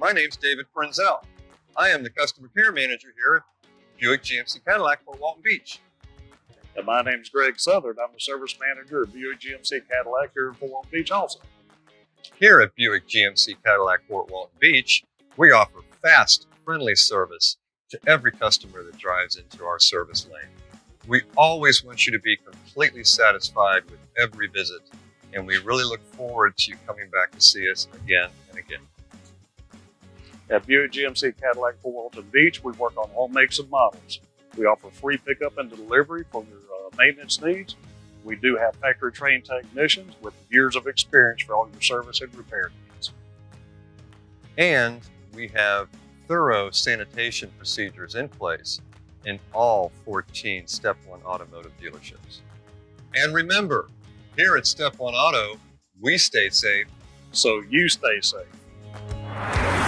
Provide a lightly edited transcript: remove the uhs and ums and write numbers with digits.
My name's David Frenzel. I am the customer care manager here at Buick GMC Cadillac for Walton Beach. And my name's Greg Southern. I'm the service manager at Buick GMC Cadillac here in Fort Walton Beach also. Here at Buick GMC Cadillac Fort Walton Beach, we offer fast, friendly service to every customer that drives into our service lane. We always want you to be completely satisfied with every visit, and we really look forward to you coming back to see us again and again. At Buick GMC Cadillac Fort Walton Beach, we work on all makes and models. We offer free pickup and delivery for your maintenance needs. We do have factory trained technicians with years of experience for all your service and repair needs. And we have thorough sanitation procedures in place in all 14 Step One Automotive dealerships. And remember, here at Step One Auto, we stay safe, so you stay safe.